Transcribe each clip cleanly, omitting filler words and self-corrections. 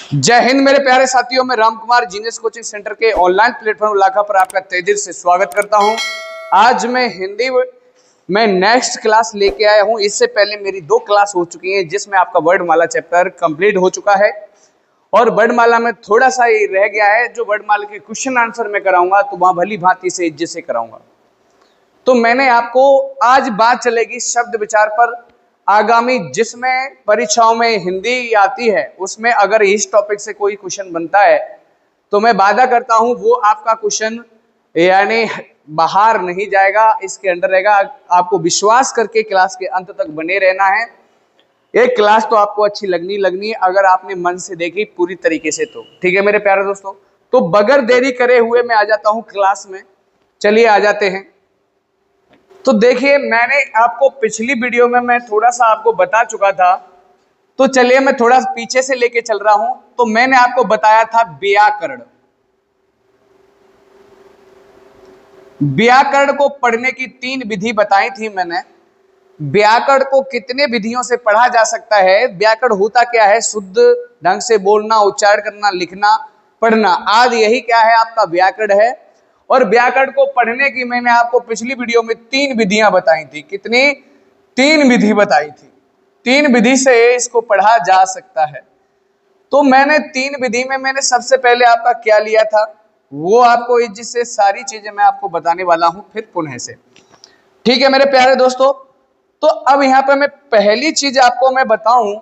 जय हिंद मेरे प्यारे साथियों, मैं Ram Kumar genius coaching centre के ऑनलाइन प्लेटफॉर्म लाखा पर आपका तहे दिल से स्वागत करता हूं। आज मैं हिंदी में नेक्स्ट क्लास लेके आया हूं। इससे पहले मेरी 2 क्लास हो चुकी हैं जिसमें आपका वर्णमाला चैप्टर कंप्लीट हो चुका है और वर्णमाला में थोड़ा सा ही रह गया है। जो वर्णमाला के क्वेश्चन आंसर मैं कराऊंगा तो वहां भली भांति से इज्जत से कराऊंगा। तो मैंने आपको आज बात चलेगी शब्द विचार पर। आगामी जिसमें परीक्षाओं में हिंदी आती है उसमें अगर इस टॉपिक से कोई क्वेश्चन बनता है तो मैं वादा करता हूं वो आपका क्वेश्चन यानी बाहर नहीं जाएगा, इसके अंदर रहेगा। आपको विश्वास करके क्लास के अंत तक बने रहना है। एक क्लास तो आपको अच्छी लगनी है अगर आपने मन से देखी पूरी तरीके से तो ठीक है मेरे प्यारे दोस्तों। तो बगैर देरी करे हुए मैं आ जाता हूं क्लास में। चलिए आ जाते हैं। तो देखिए, मैंने आपको पिछली वीडियो में मैं थोड़ा सा आपको बता चुका था, तो चलिए मैं थोड़ा पीछे से लेके चल रहा हूं। तो मैंने आपको बताया था व्याकरण। व्याकरण को पढ़ने की 3 विधि बताई थी मैंने। व्याकरण को कितने विधियों से पढ़ा जा सकता है, व्याकरण होता क्या है, शुद्ध ढंग से बोलना, उच्चारण करना, लिखना, पढ़ना आदि, यही क्या है आपका व्याकरण है। और व्याकरण को पढ़ने की मैंने आपको पिछली वीडियो में 3 विधियां बताई थी। कितनी? 3 विधि बताई थी। 3 विधि से इसको पढ़ा जा सकता है। तो मैंने 3 विधि में मैंने सबसे पहले आपका क्या लिया था वो आपको जिससे सारी चीजें मैं आपको बताने वाला हूं फिर पुनः से। ठीक है मेरे प्यारे दोस्तों। तो अब यहाँ पे मैं पहली चीज आपको मैं बताऊं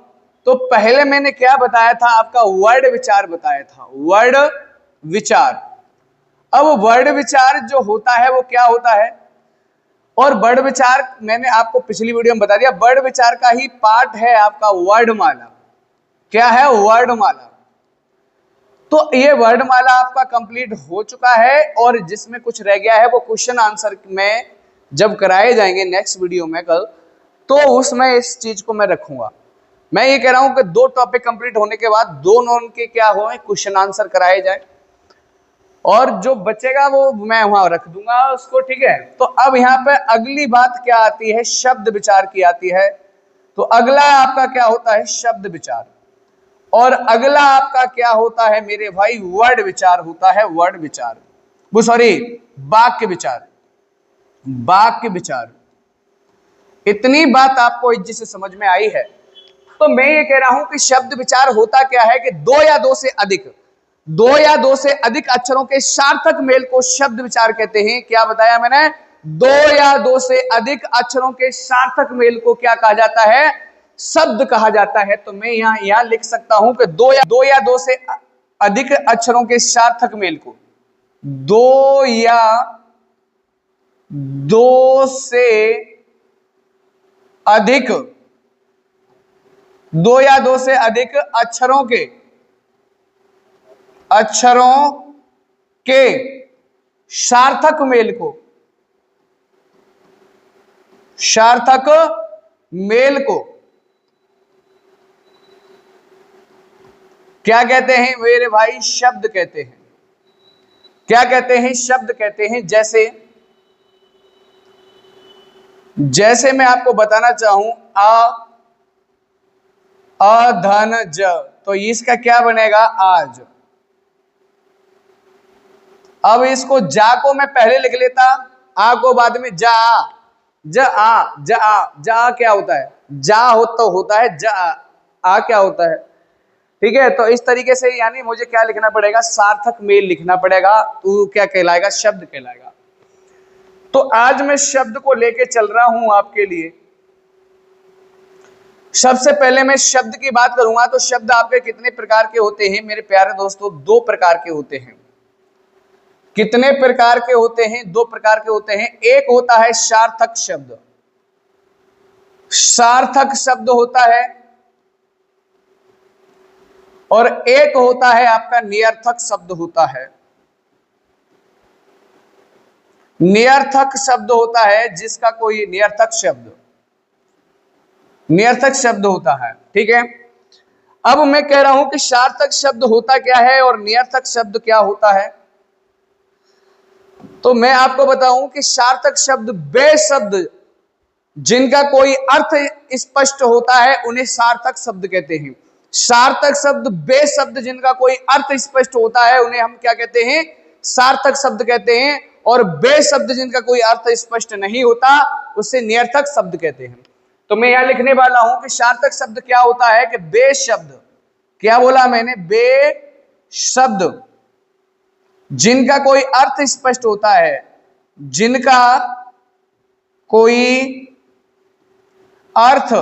तो पहले मैंने क्या बताया था, आपका वर्ड विचार बताया था। वर्ड विचार। अब वर्ड विचार जो होता है वो क्या होता है, और वर्ड विचार मैंने आपको पिछली वीडियो में बता दिया। वर्ड विचार का ही पार्ट है आपका वर्णमाला। क्या है? वर्णमाला। तो ये वर्णमाला आपका कंप्लीट हो चुका है और जिसमें कुछ रह गया है वो क्वेश्चन आंसर में जब कराए जाएंगे नेक्स्ट वीडियो में कल, तो उसमें इस चीज को मैं रखूंगा। मैं ये कह रहा हूं कि 2 टॉपिक कंप्लीट होने के बाद दोनों के क्या हो क्वेश्चन आंसर कराए जाए और जो बचेगा वो मैं वहां रख दूंगा उसको। ठीक है। तो अब यहाँ पे अगली बात क्या आती है, शब्द विचार की आती है। तो अगला आपका क्या होता है, शब्द विचार। और अगला आपका क्या होता है मेरे भाई, वर्ड विचार होता है। वर्ड विचार, वो सॉरी वाक्य विचार। वाक्य विचार। इतनी बात आपको इज्जत से समझ में आई है। तो मैं ये कह रहा हूं कि शब्द विचार होता क्या है कि 2 या 2 से अधिक अक्षरों के सार्थक मेल को शब्द विचार कहते हैं। क्या बताया मैंने? 2 या 2 से अधिक अक्षरों के सार्थक मेल को क्या कहा जाता है? शब्द कहा जाता है। तो मैं यहां लिख सकता हूं कि 2 या 2 से अधिक अक्षरों के सार्थक मेल को 2 या 2 से अधिक 2 या 2 से अधिक अक्षरों के सार्थक मेल को क्या कहते हैं मेरे भाई? शब्द कहते हैं। क्या कहते हैं? शब्द कहते हैं। जैसे मैं आपको बताना चाहूं अधन ज, तो इसका क्या बनेगा? आज। अब इसको जा को मैं पहले लिख लेता, आ को बाद में जा। जा क्या होता है? जा होता है जा। आ क्या होता है? ठीक है। तो इस तरीके से यानी मुझे क्या लिखना पड़ेगा? सार्थक मेल लिखना पड़ेगा। तू क्या कहलाएगा? शब्द कहलाएगा। तो आज मैं शब्द को लेके चल रहा हूं आपके लिए। सबसे पहले मैं शब्द की बात करूंगा तो शब्द आपके कितने प्रकार के होते हैं मेरे प्यारे दोस्तों? 2 प्रकार के होते हैं। कितने प्रकार के होते हैं? 2 प्रकार के होते हैं। एक होता है सार्थक शब्द। सार्थक शब्द होता है और एक होता है आपका निरर्थक शब्द होता है। निरर्थक शब्द होता है जिसका कोई निरर्थक शब्द होता है। ठीक है। अब मैं कह रहा हूं कि सार्थक शब्द होता क्या है और निरर्थक शब्द क्या होता है। तो मैं आपको बताऊं कि सार्थक शब्द वे शब्द जिनका कोई अर्थ स्पष्ट होता है उन्हें सार्थक शब्द कहते हैं। सार्थक शब्द, बे शब्द जिनका कोई अर्थ स्पष्ट होता है उन्हें हम क्या कहते हैं, सार्थक शब्द कहते हैं। और बे शब्द जिनका कोई अर्थ स्पष्ट नहीं होता उसे निरर्थक शब्द कहते हैं। तो मैं यहां लिखने वाला हूं कि सार्थक शब्द क्या होता है कि बे शब्द, क्या बोला मैंने, बे शब्द जिनका कोई अर्थ स्पष्ट होता है, जिनका कोई अर्थ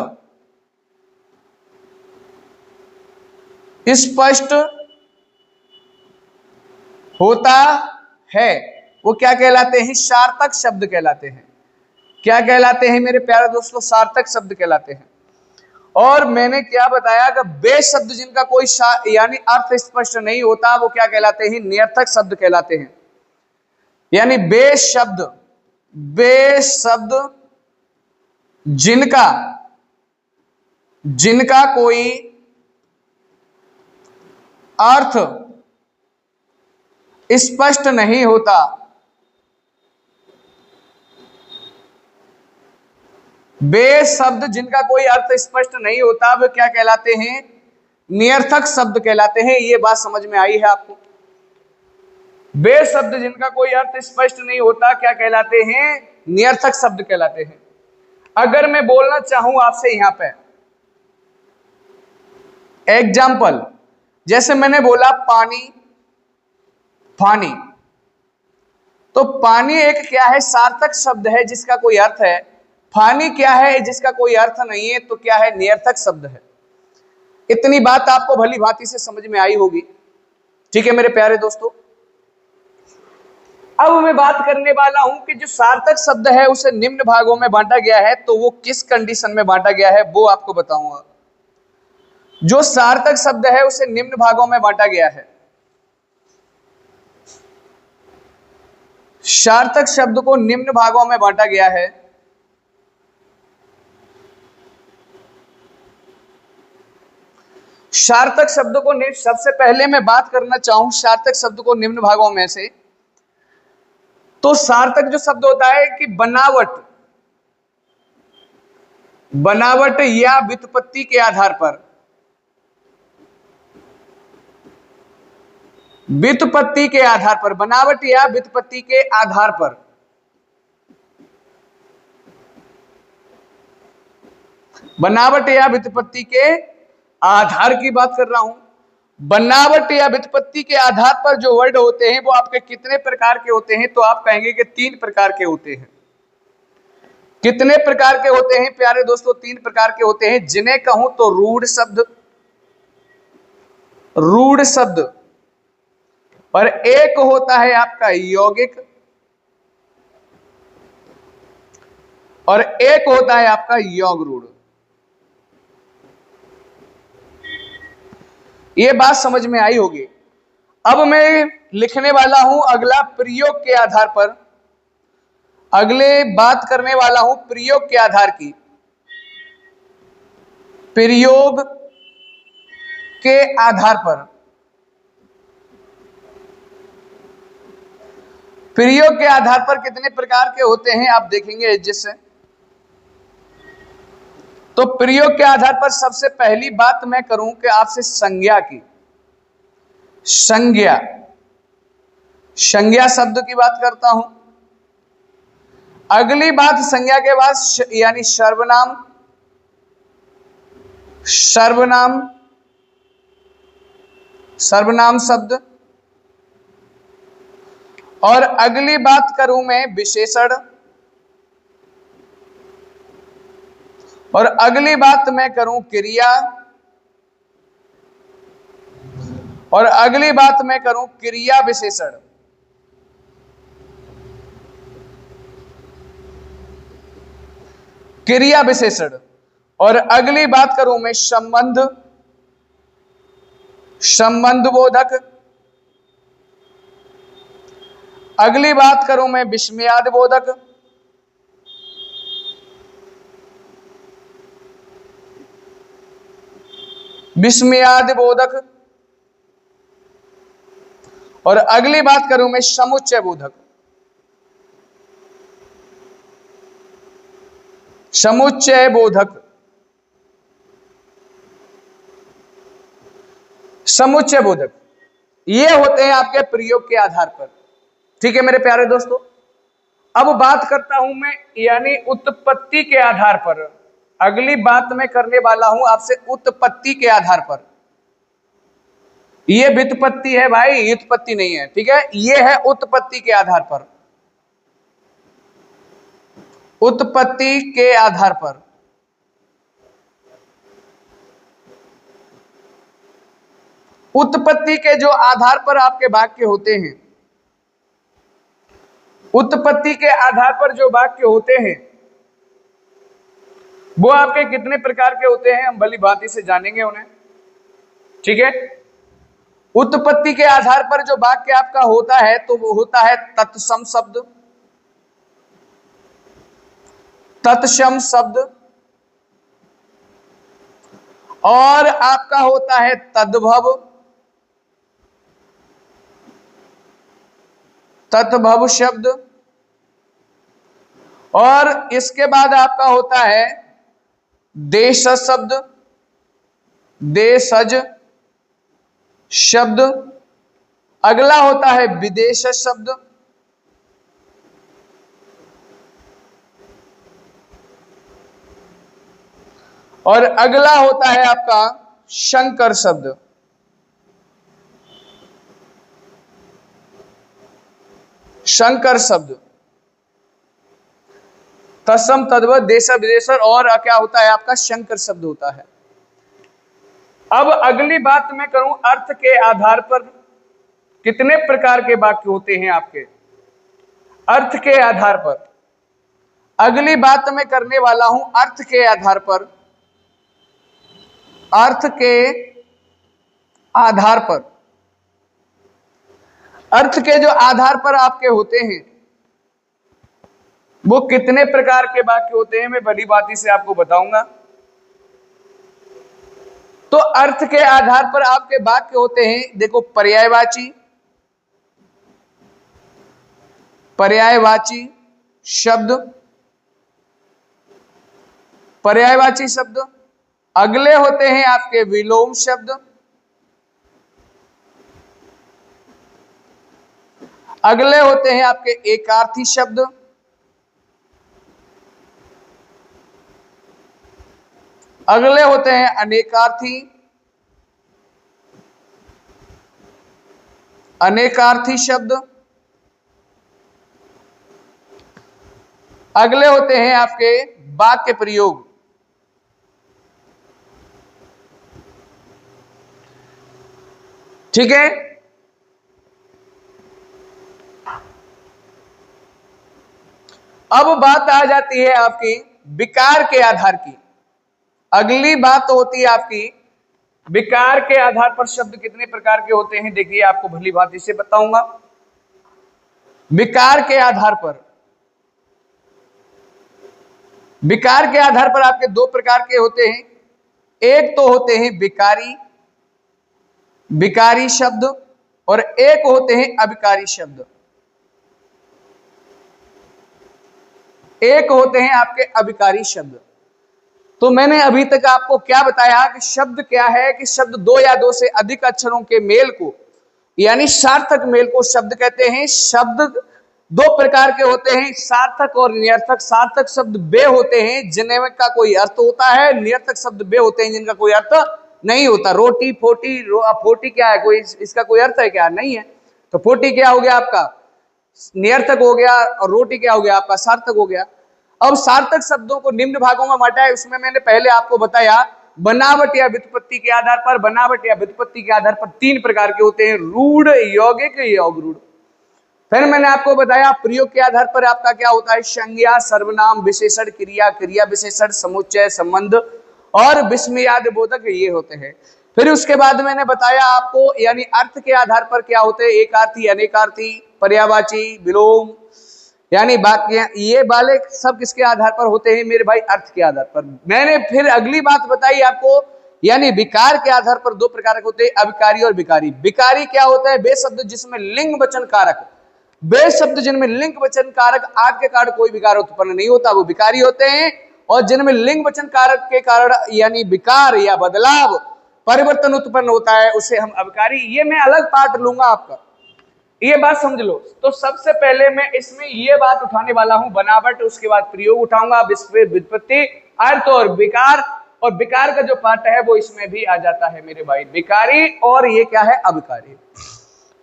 स्पष्ट होता है, वो क्या कहलाते हैं, सार्थक शब्द कहलाते हैं। क्या कहलाते हैं मेरे प्यारे दोस्तों, सार्थक शब्द कहलाते हैं। और मैंने क्या बताया कि बे शब्द जिनका कोई यानी अर्थ स्पष्ट नहीं होता वो क्या कहलाते हैं, निरर्थक शब्द कहलाते हैं। यानी बे शब्द जिनका कोई अर्थ स्पष्ट नहीं होता, बे शब्द जिनका कोई अर्थ स्पष्ट नहीं होता वे क्या कहलाते हैं, निरर्थक शब्द कहलाते हैं। ये बात समझ में आई है आपको? बे शब्द जिनका कोई अर्थ स्पष्ट नहीं होता क्या कहलाते हैं, निरर्थक शब्द कहलाते हैं। अगर मैं बोलना चाहूं आपसे यहां पे एग्जाम्पल, जैसे मैंने बोला पानी, पानी, तो पानी एक क्या है, सार्थक शब्द है जिसका कोई अर्थ है। पानी क्या है, जिसका कोई अर्थ नहीं है, तो क्या है, निरर्थक शब्द है। इतनी बात आपको भली भांति से समझ में आई होगी। ठीक है मेरे प्यारे दोस्तों, अब मैं बात करने वाला हूं कि जो सार्थक शब्द है उसे निम्न भागों में बांटा गया है, तो वो किस कंडीशन में बांटा गया है वो आपको बताऊंगा। जो सार्थक शब्द है उसे निम्न भागों में बांटा गया है। सार्थक शब्द को निम्न भागों में बांटा गया है। सार्थक शब्द को सबसे पहले मैं बात करना चाहूं सार्थक शब्द को निम्न भागों में से, तो सार्थक जो शब्द होता है कि बनावट, बनावट या व्युत्पत्ति के आधार पर, व्युत्पत्ति के आधार पर, बनावट या व्युत्पत्ति के आधार पर, बनावट या व्युत्पत्ति के आधार की बात कर रहा हूं। बनावट या व्युत्पत्ति के आधार पर जो वर्ड होते हैं वो आपके कितने प्रकार के होते हैं, तो आप कहेंगे कि 3 प्रकार के होते हैं। कितने प्रकार के होते हैं प्यारे दोस्तों, 3 प्रकार के होते हैं, जिन्हें कहूं तो रूढ़ शब्द, रूढ़ शब्द, और एक होता है आपका यौगिक, और एक होता है आपका योग रूढ़। ये बात समझ में आई होगी। अब मैं लिखने वाला हूं अगला प्रयोग के आधार पर, अगले बात करने वाला हूं प्रयोग के आधार की, प्रयोग के आधार पर। प्रयोग के आधार पर कितने प्रकार के होते हैं आप देखेंगे जिससे, तो प्रयोग के आधार पर सबसे पहली बात मैं करूं कि आपसे संज्ञा की, संज्ञा, संज्ञा शब्द की बात करता हूं। अगली बात संज्ञा के बाद यानी सर्वनाम, सर्वनाम, सर्वनाम शब्द, और अगली बात करूं मैं विशेषण, और अगली बात मैं करूं क्रिया, और अगली बात मैं करूं क्रिया विशेषण। क्रिया विशेषण, और अगली बात करूं मैं संबंध, संबंध बोधक, अगली बात करूं मैं विस्मयादि बोधक, विस्मयादि बोधक, और अगली बात करूं मैं समुच्चय बोधक, समुच्चय बोधक। समुच्चय बोधक, ये होते हैं आपके प्रयोग के आधार पर। ठीक है मेरे प्यारे दोस्तों, अब बात करता हूं मैं यानी उत्पत्ति के आधार पर। अगली बात मैं करने वाला हूं आपसे उत्पत्ति के आधार पर। ये व्युत्पत्ति है भाई, उत्पत्ति नहीं है, ठीक है। ये है उत्पत्ति के आधार पर, उत्पत्ति के आधार पर। उत्पत्ति के जो आधार पर आपके वाक्य होते हैं, उत्पत्ति के आधार पर जो वाक्य होते हैं वो आपके कितने प्रकार के होते हैं, हम भली भांति से जानेंगे उन्हें। ठीक है, उत्पत्ति के आधार पर जो वाक्य आपका होता है तो वो होता है तत्सम शब्द, तत्सम शब्द, और आपका होता है तद्भव, तद्भव शब्द, और इसके बाद आपका होता है देशज शब्द, देशज शब्द। अगला होता है विदेशज शब्द, और अगला होता है आपका शंकर शब्द। शंकर शब्द, तत्सम तद्भव देश विदेशर, और क्या होता है आपका शंकर शब्द होता है। अब अगली बात मैं करूं अर्थ के आधार पर कितने प्रकार के वाक्य होते हैं आपके, अर्थ के आधार पर। अगली बात मैं करने वाला हूं अर्थ के आधार पर, अर्थ के आधार पर। अर्थ के जो आधार पर आपके होते हैं वो कितने प्रकार के वाक्य होते हैं, मैं भली भांति से आपको बताऊंगा। तो अर्थ के आधार पर आपके वाक्य होते हैं, देखो पर्यायवाची, पर्यायवाची शब्द, पर्यायवाची शब्द। अगले होते हैं आपके विलोम शब्द, अगले होते हैं आपके एकार्थी शब्द, अगले होते हैं अनेकार्थी, अनेकार्थी शब्द। अगले होते हैं आपके वाक्य प्रयोग। ठीक है, अब बात आ जाती है आपकी विकार के आधार की। अगली बात होती है आपकी विकार के आधार पर शब्द कितने प्रकार के होते हैं, देखिए आपको भली भांति से बताऊंगा। विकार के आधार पर, विकार के आधार पर आपके दो प्रकार के होते हैं। एक तो होते हैं विकारी, विकारी शब्द, और एक होते हैं अविकारी शब्द। एक होते हैं आपके अविकारी शब्द। तो मैंने अभी तक आपको क्या बताया कि शब्द क्या है, कि शब्द दो या दो से अधिक अक्षरों के मेल को यानी सार्थक मेल को शब्द कहते हैं। शब्द दो प्रकार के होते हैं, सार्थक और निरर्थक। सार्थक शब्द वे होते हैं जिनमें का कोई अर्थ होता है, निरर्थक शब्द वे होते हैं जिनका कोई अर्थ नहीं होता। रोटी फोटी, फोटी क्या है, कोई इसका कोई अर्थ है क्या, नहीं है। तो फोटी क्या हो गया आपका, निरर्थक हो गया, और रोटी क्या हो गया आपका, सार्थक हो गया। अब सार्थक शब्दों को निम्न भागों में बांटा है। उसमें मैंने पहले आपको बताया बनावट या व्युत्पत्ति के आधार पर। बनावट या व्युत्पत्ति के आधार पर तीन प्रकार के होते हैं, रूढ़, यौगिक, योगरूढ़। फिर मैंने आपको बताया प्रयोग के आधार पर आपका क्या होता है, संज्ञा, सर्वनाम, विशेषण, क्रिया, क्रिया विशेषण, समुच्चय, संबंध और विस्मयादि बोधक, ये होते हैं। फिर उसके बाद मैंने बताया आपको यानी अर्थ के आधार पर क्या होते हैं, एकार्थी, अनेकार्थी, पर्यायवाची, विलोम, यानी वाक्य। ये वाले सब किसके आधार पर होते हैं मेरे भाई, अर्थ के आधार पर। मैंने फिर अगली बात बताई आपको, यानी विकार के आधार पर दो प्रकार के होते हैं, अविकारी और विकारी। विकारी क्या होता है, वे शब्द जिसमें लिंग वचन कारक, वे शब्द जिनमें लिंग वचन कारक आदि के कारण कोई विकार उत्पन्न नहीं होता, वो विकारी होते हैं। और जिनमें लिंग वचन कारक के कारण यानी विकार या बदलाव परिवर्तन उत्पन्न होता है उसे हम अविकारी, ये मैं अलग पार्ट लूंगा आपका, ये बात समझ लो। तो सबसे पहले मैं इसमें ये बात उठाने वाला हूं बनावट, उसके बाद प्रयोग उठाऊंगा, व्युत्पत्ति, अर्थ और विकार, और विकार का जो पार्ट है वो इसमें भी आ जाता है मेरे भाई, विकारी, और ये क्या है अविकारी,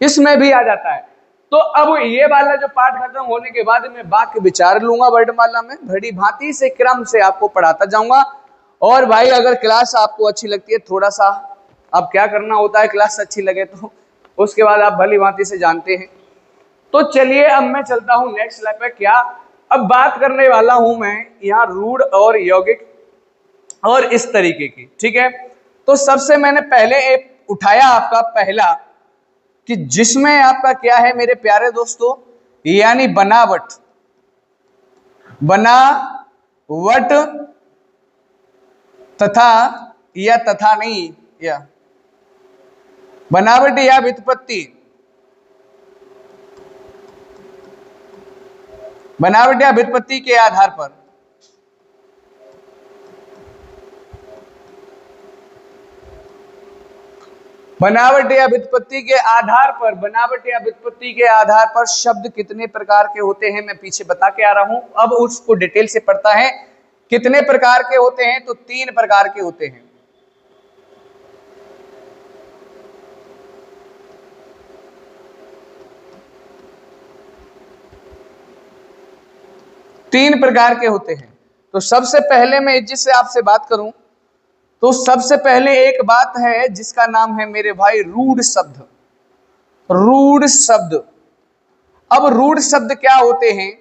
इसमें भी आ जाता है। तो अब ये वाला जो पार्ट खत्म होने के बाद मैं वाक्य विचार लूंगा वर्णमाला में, बड़ी भांति से क्रम से आपको पढ़ाता जाऊंगा। और भाई अगर क्लास आपको अच्छी लगती है, थोड़ा सा अब क्या करना होता है, क्लास अच्छी लगे तो उसके बाद आप भली भांति से जानते हैं। तो चलिए अब मैं चलता हूं नेक्स्ट स्लाइड पे। क्या अब बात करने वाला हूं मैं यहाँ रूढ़ और यौगिक और इस तरीके की, ठीक है। तो सबसे मैंने पहले एक उठाया आपका पहला, कि जिसमें आपका क्या है मेरे प्यारे दोस्तों, यानी बनावट, बनावट तथा या तथा नहीं, या बनावट या व्युत्पत्ति, बनावट या व्युत्पत्ति के आधार पर, बनावट या व्युत्पत्ति के आधार पर, बनावट या व्युत्पत्ति के आधार पर शब्द कितने प्रकार के होते हैं मैं पीछे बता के आ रहा हूं, अब उसको डिटेल से पढ़ता है। कितने प्रकार के होते हैं, तो 3 प्रकार के होते हैं। तीन प्रकार के होते हैं। तो सबसे पहले मैं जिससे आपसे बात करूं, तो सबसे पहले एक बात है जिसका नाम है मेरे भाई रूढ़ शब्द, रूढ़ शब्द। अब रूढ़ शब्द क्या होते हैं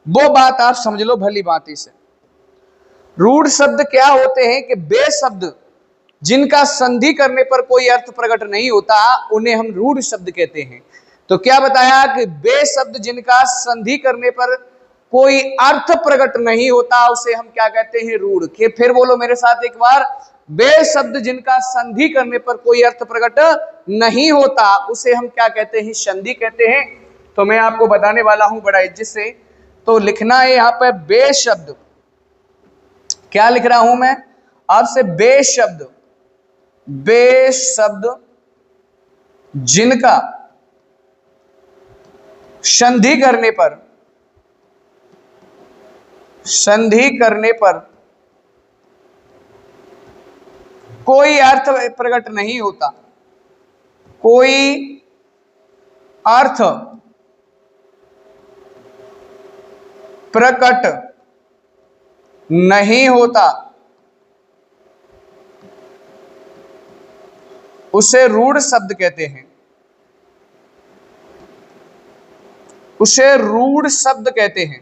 वो बात आप समझ लो भली भांति से। रूढ़ शब्द क्या होते हैं कि बे शब्द जिनका संधि करने पर कोई अर्थ प्रकट नहीं होता उन्हें हम रूढ़ शब्द कहते हैं। तो क्या बताया कि बे शब्द जिनका संधि करने पर कोई अर्थ प्रकट नहीं होता उसे हम क्या कहते हैं, रूढ़। फिर बोलो मेरे साथ एक बार, बे शब्द जिनका संधि करने पर कोई अर्थ प्रकट नहीं होता उसे हम क्या कहते हैं, संधि कहते हैं। तो मैं आपको बताने वाला हूं बड़ा इज्जत से। तो लिखना है यहां पर बे शब्द, क्या लिख रहा हूं मैं आपसे, बे शब्द, बे शब्द जिनका संधि करने पर, संधि करने पर कोई अर्थ प्रकट नहीं होता, कोई अर्थ प्रकट नहीं होता उसे रूढ़ शब्द कहते हैं, उसे रूढ़ शब्द कहते हैं।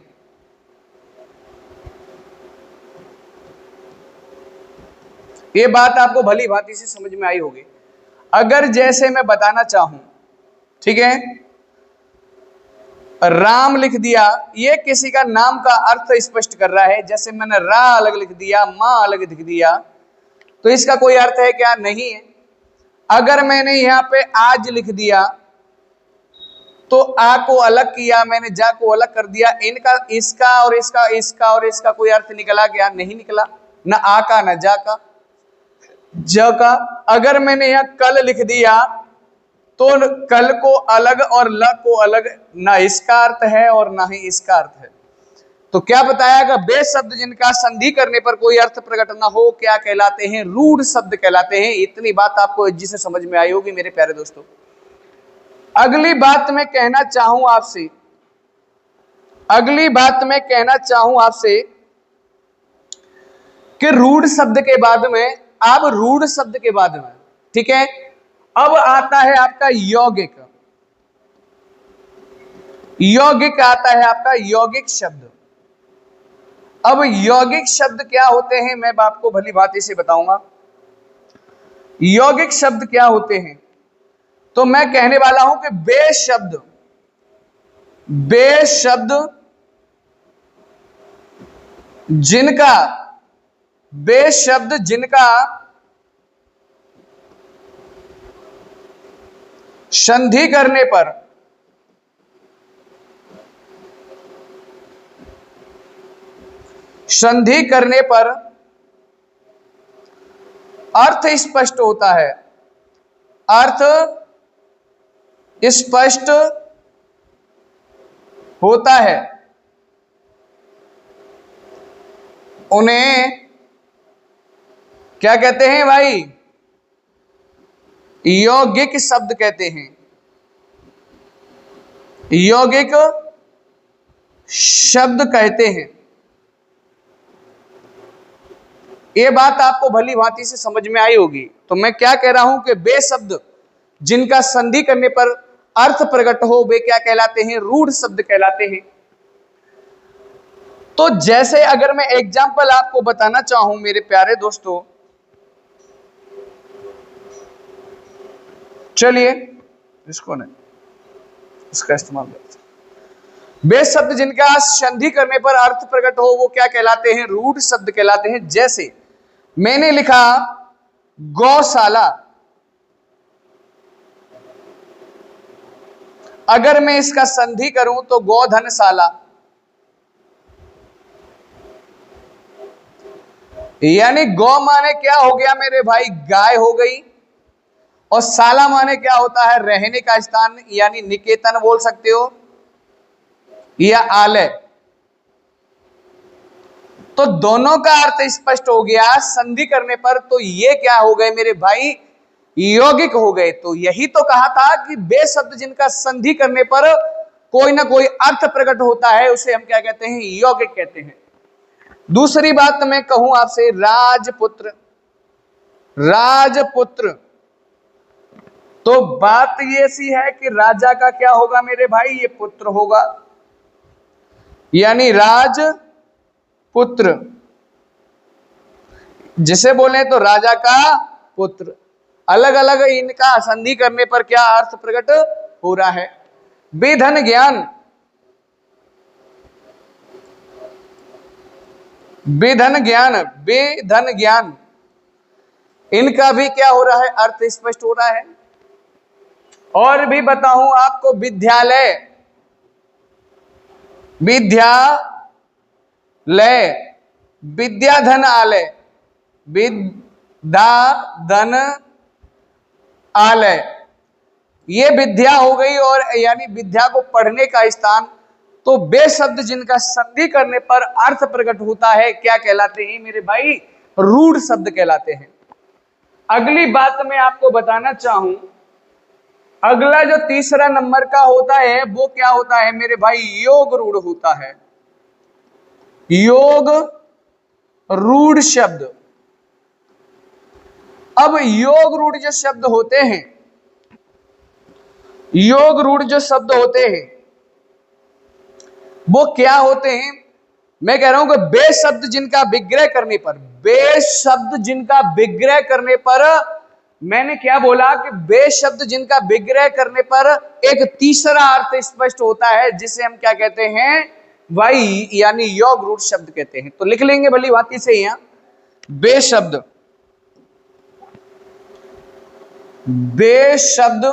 ये बात आपको भली भांति से समझ में आई होगी। अगर जैसे मैं बताना चाहूं, ठीक है, राम लिख दिया, ये किसी का नाम का अर्थ स्पष्ट कर रहा है। जैसे मैंने रा अलग लिख दिया, मां अलग लिख दिया, तो इसका कोई अर्थ है क्या, नहीं है। अगर मैंने यहां पे आज लिख दिया तो आ को अलग किया मैंने, जा को अलग कर दिया, इनका, इसका और इसका, इसका और इसका कोई अर्थ निकला क्या, नहीं निकला, ना आ का ना जा का, ज का। अगर मैंने यहां कल लिख दिया तो कल को अलग और ल को अलग, ना इसका अर्थ है और ना ही इसका अर्थ है। तो क्या बताया, बे शब्द जिनका संधि करने पर कोई अर्थ प्रकट ना हो क्या कहलाते हैं, रूढ़ शब्द कहलाते हैं। इतनी बात आपको जिसे समझ में आई होगी मेरे प्यारे दोस्तों। अगली बात मैं कहना चाहूं आपसे, अगली बात मैं कहना चाहूं आपसे कि रूढ़ शब्द के बाद में, अब रूढ़ शब्द के बाद में, ठीक है, अब आता है आपका यौगिक। यौगिक आता है आपका यौगिक शब्द। अब यौगिक शब्द क्या होते हैं मैं आपको भली भांति से बताऊंगा। यौगिक शब्द क्या होते हैं, तो मैं कहने वाला हूं कि बे शब्द, बे शब्द जिनका, बे शब्द जिनका संधि करने पर, संधि करने पर अर्थ स्पष्ट होता है, अर्थ स्पष्ट होता है, उन्हें क्या कहते हैं भाई? यौगिक शब्द कहते हैं, यौगिक शब्द कहते हैं। ये बात आपको भली भांति से समझ में आई होगी। तो मैं क्या कह रहा हूं कि बे शब्द जिनका संधि करने पर अर्थ प्रकट हो वे क्या कहलाते हैं? रूढ़ शब्द कहलाते हैं। तो जैसे अगर मैं एग्जाम्पल आपको बताना चाहूं मेरे प्यारे दोस्तों, चलिए इसको नहीं, इसका इस्तेमाल करते हैं। बे शब्द जिनका संधि करने पर अर्थ प्रकट हो वो क्या कहलाते हैं? रूढ़ शब्द कहलाते हैं। जैसे मैंने लिखा गौशाला, अगर मैं इसका संधि करूं तो गोधनशाला, यानी गौ माने क्या हो गया मेरे भाई? गाय हो गई, और शाला माने क्या होता है? रहने का स्थान, यानी निकेतन बोल सकते हो या आलय। तो दोनों का अर्थ स्पष्ट हो गया संधि करने पर, तो ये क्या हो गए मेरे भाई? यौगिक हो गए। तो यही तो कहा था कि बे शब्द जिनका संधि करने पर कोई ना कोई अर्थ प्रकट होता है उसे हम क्या कहते हैं? यौगिक कहते हैं। दूसरी बात मैं कहूं आपसे, राजपुत्र, राजपुत्र, तो बात ये सी है कि राजा का क्या होगा मेरे भाई? ये पुत्र होगा, यानी राजपुत्र जिसे बोले तो राजा का पुत्र। अलग अलग इनका संधि करने पर क्या अर्थ प्रकट हो रहा है? बेधन ज्ञान, बेधन ज्ञान, बेधन ज्ञान, इनका भी क्या हो रहा है? अर्थ स्पष्ट हो रहा है। और भी बताऊं आपको, विद्यालय, विद्यालय, विद्याधन आलय, विद्याधन आलय, ये विद्या हो गई, और यानी विद्या को पढ़ने का स्थान। तो बे शब्द जिनका संधि करने पर अर्थ प्रकट होता है क्या कहलाते हैं मेरे भाई? रूढ़ शब्द कहलाते हैं। अगली बात मैं आपको बताना चाहूं, अगला जो तीसरा नंबर का होता है वो क्या होता है मेरे भाई? योग रूढ़ होता है, योग रूढ़ शब्द। अब योग रूढ़ जो शब्द होते हैं, योग रूढ़ जो शब्द होते हैं वो क्या होते हैं? मैं कह रहा हूं कि बे शब्द जिनका विग्रह करने पर, बे शब्द जिनका विग्रह करने पर, मैंने क्या बोला कि बे शब्द जिनका विग्रह करने पर एक तीसरा अर्थ स्पष्ट होता है जिसे हम क्या कहते हैं भाई? यानी योग रूढ़ शब्द कहते हैं। तो लिख लेंगे भली भांति से यहां, बे शब्द, बे शब्द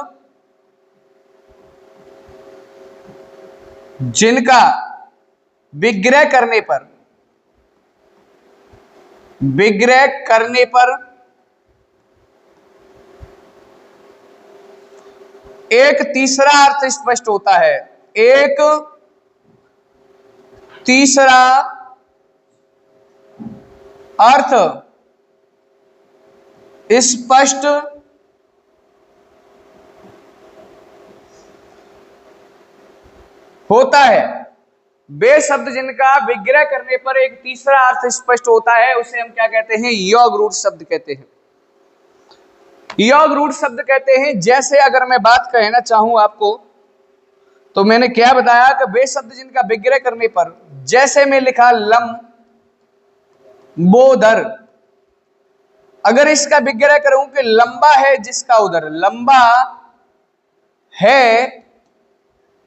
जिनका विग्रह करने पर, विग्रह करने पर एक तीसरा अर्थ स्पष्ट होता है, एक तीसरा अर्थ स्पष्ट होता है। बे शब्द जिनका विग्रह करने पर एक तीसरा अर्थ स्पष्ट होता है उसे हम क्या कहते हैं? योग रूढ़ शब्द कहते हैं, योग रूढ़ शब्द कहते हैं। जैसे अगर मैं बात कहना चाहूं आपको, तो मैंने क्या बताया कि बे शब्द जिनका विग्रह करने पर, जैसे मैं लिखा लंबोदर, अगर इसका विग्रह करूं कि लंबा है जिसका उदर, लंबा है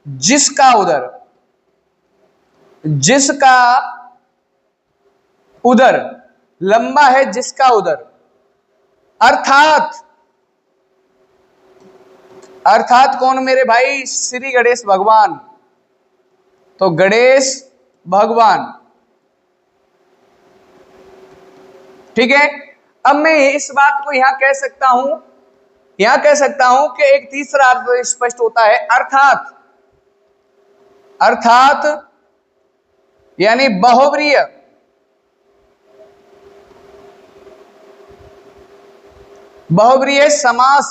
जिसका उदर, जिसका उदर, लंबा है जिसका उदर, अर्थात, अर्थात कौन मेरे भाई? श्री गणेश भगवान। तो गणेश भगवान, ठीक है। अब मैं इस बात को यहां कह सकता हूं कि एक तीसरा अर्थ स्पष्ट होता है, अर्थात। अर्थात यानी बहुब्रीहि, बहुब्रीहि समास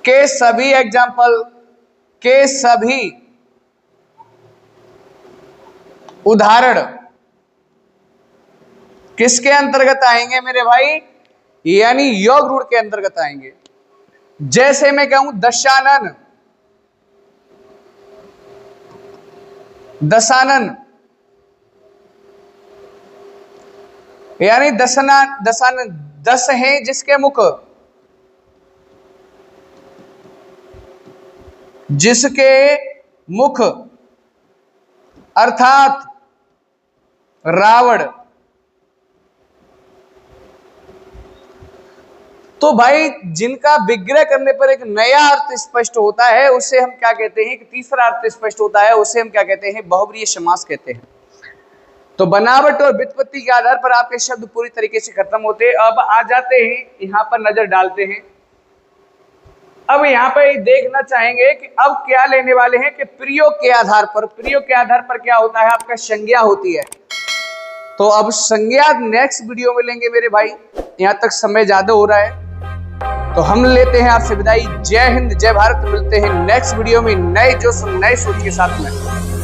के सभी एग्जाम्पल, के सभी उदाहरण किसके अंतर्गत आएंगे मेरे भाई? यानी योग रूढ़ के अंतर्गत आएंगे। जैसे मैं कहूं दशानन, दशानन यानी दशानन, 10 हैं जिसके मुख, जिसके मुख अर्थात रावण। तो भाई जिनका विग्रह करने पर एक नया अर्थ स्पष्ट होता है उसे हम क्या कहते हैं? कि तीसरा अर्थ स्पष्ट होता है उसे हम क्या कहते हैं? बहुब्रीहि समास कहते हैं। तो बनावट और व्युत्पत्ति के आधार पर आपके शब्द पूरी तरीके से खत्म होते हैं। अब आ जाते हैं, यहां पर नजर डालते हैं। अब यहां पर देखना चाहेंगे कि अब क्या लेने वाले हैं कि प्रयोग के आधार पर। प्रयोग के आधार पर क्या होता है? आपका संज्ञा होती है। तो अब संज्ञा नेक्स्ट वीडियो में लेंगे मेरे भाई, यहां तक समय ज्यादा हो रहा है। तो हम लेते हैं आपसे विदाई। जय हिंद, जय भारत। मिलते हैं नेक्स्ट वीडियो में नए जोश, नए सोच के साथ में।